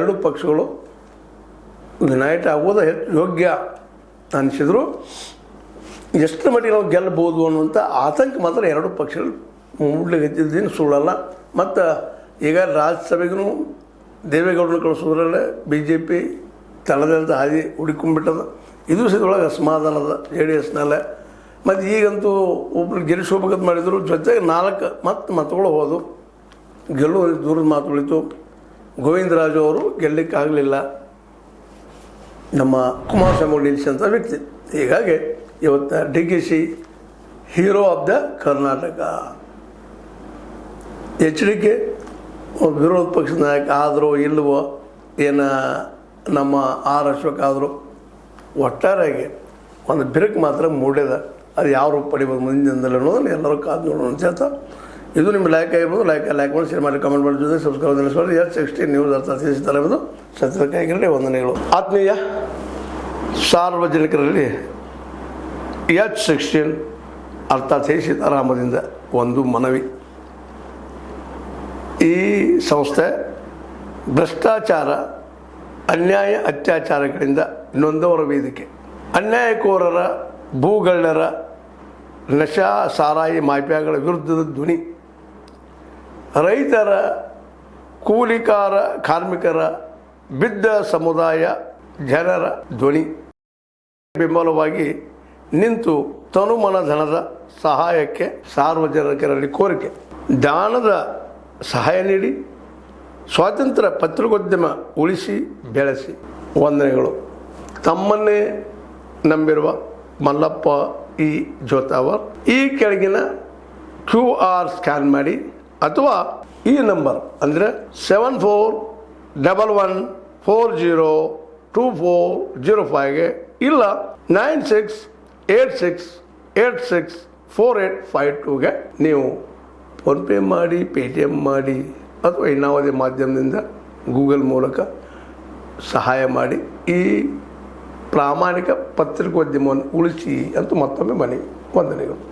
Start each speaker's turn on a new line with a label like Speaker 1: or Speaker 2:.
Speaker 1: ಎರಡು ಪಕ್ಷಗಳು ಯುನೈಟ್ ಆಗೋದು ಹೆಚ್ಚು ಯೋಗ್ಯ ಅನಿಸಿದ್ರು ಎಷ್ಟು ಮಟ್ಟಿಗೆ ನಾವು ಗೆಲ್ಲಬಹುದು ಅನ್ನುವಂಥ ಆತಂಕ ಮಾತ್ರ ಎರಡು ಪಕ್ಷಗಳು ಮೂಡಲಿಕ್ಕೆ ಸುಳ್ಳಲ್ಲ. ಮತ್ತು ಈಗ ರಾಜ್ಯಸಭೆಗೂ ದೇವೇಗೌಡರನ್ನ ಕಳಿಸೋದ್ರಲ್ಲೇ BJP ತಳದಂತ ಹಾದಿ ಹುಡುಕೊಂಡ್ಬಿಟ್ಟದ. ಇದು ಸಹಿತೊಳಗೆ ಅಸಮಾಧಾನದ JDSನಲ್ಲೇ. ಮತ್ತು ಈಗಂತೂ ಒಬ್ರು ಗೆಲ್ಲಿಸ್ಕೋಬೇಕಂತ ಮಾಡಿದ್ರು, ಜೊತೆಗೆ 4 ಮತಗಳು ಹೋದು ಗೆಲ್ಲುವ ದೂರದ ಮಾತುಗಳಿತ್ತು. ಗೋವಿಂದರಾಜು ಅವರು ಗೆಲ್ಲಲಿಕ್ಕಾಗಲಿಲ್ಲ, ನಮ್ಮ ಕುಮಾರಸ್ವಾಮಿ ನಿಲ್ಲಿಸಿದಂಥ ವ್ಯಕ್ತಿ. ಹೀಗಾಗಿ ಇವತ್ತು DKC hero of the Karnataka. HDK ವಿರೋಧ ಪಕ್ಷದ ನಾಯಕ ಆದರೂ ಇಲ್ಲವೋ ಏನು ನಮ್ಮ ಅಶೋಕ್ ಆದರೂ ಒಟ್ಟಾರೆಯಾಗಿ ಒಂದು ಬಿರುಕು ಮಾತ್ರ ಮೂಡ್ಯದ. ಅದು ಯಾವ ರೂಪ ಪಡಿಬೋದು ಮುಂದಿನ ದಿನದಲ್ಲಿ ಅನ್ನೋದನ್ನು ಎಲ್ಲರೂ ಕಾದು ನೋಡೋಣ ಅಂತ. ಇದು ನಿಮ್ಮ ಲೈಕ್ ಆಗಿರ್ಬೋದು. ಲೈಕ್ ಮಾಡಿ, ಶೇರ್ ಮಾಡಿ, ಕಮೆಂಟ್ ಮಾಡಿ, ಜೊತೆ ಸಬ್ಸ್ಕ್ರೈಬ್ ತಿಳಿಸ್ಬೋದು. H16 ನ್ಯೂಸ್ ಅರ್ಥ ತಿಳಿಸ್ತಾರೆ ಎಂಬುದು ಸತ್ಯಕ್ಕಾಗಿರಲಿ ವಂದನೆಗಳು. ಆತ್ಮೀಯ ಸಾರ್ವಜನಿಕರಲ್ಲಿ H16 ಅರ್ಥಾತ್ ಸೀತಾರಾಮದಿಂದ ಒಂದು ಮನವಿ. ಈ ಸಂಸ್ಥೆ ಭ್ರಷ್ಟಾಚಾರ, ಅನ್ಯಾಯ, ಅತ್ಯಾಚಾರಗಳಿಂದ ನೊಂದವರ ವೇದಿಕೆ. ಅನ್ಯಾಯಕೋರರ, ಭೂಗಳ್ಳರ, ನಶಾ ಸಾರಾಯಿ ಮಾಫಿಯಾಗಳ ವಿರುದ್ಧದ ಧ್ವನಿ. ರೈತರ, ಕೂಲಿಕಾರ, ಕಾರ್ಮಿಕರ, ಬಿದ್ದ ಸಮುದಾಯ ಜನರ ಧ್ವನಿ. ಬೆಂಬಲವಾಗಿ ನಿಂತು ತನುಮನ ಧನದ ಸಹಾಯಕ್ಕೆ ಸಾರ್ವಜನಿಕರಲ್ಲಿ ಕೋರಿಕೆ. ದಾನದ ಸಹಾಯ ನೀಡಿ ಸ್ವಾತಂತ್ರ್ಯ ಪತ್ರಿಕೋದ್ಯಮ ಉಳಿಸಿ ಬೆಳೆಸಿ. ವಂದನೆಗಳು. ತಮ್ಮನ್ನೇ ನಂಬಿರುವ ಮಲ್ಲಪ್ಪ ಇ ಜೋತಾವರ್. ಈ ಕೆಳಗಿನ QR ಸ್ಕ್ಯಾನ್ ಮಾಡಿ ಅಥವಾ ಈ ನಂಬರ್ ಅಂದರೆ 7411402405ಗೆ ಇಲ್ಲ 9686864852ಗೆ ನೀವು ಫೋನ್ಪೇ ಮಾಡಿ, Paytm ಮಾಡಿ ಅಥವಾ ಇನ್ನಾವುದೇ ಮಾಧ್ಯಮದಿಂದ ಗೂಗಲ್ ಮೂಲಕ ಸಹಾಯ ಮಾಡಿ ಈ ಪ್ರಾಮಾಣಿಕ ಪತ್ರಿಕೋದ್ಯಮವನ್ನು ಉಳಿಸಿ ಅಂತ ಮತ್ತೊಮ್ಮೆ ಮನವಿ. ವಂದನೆಗಳು.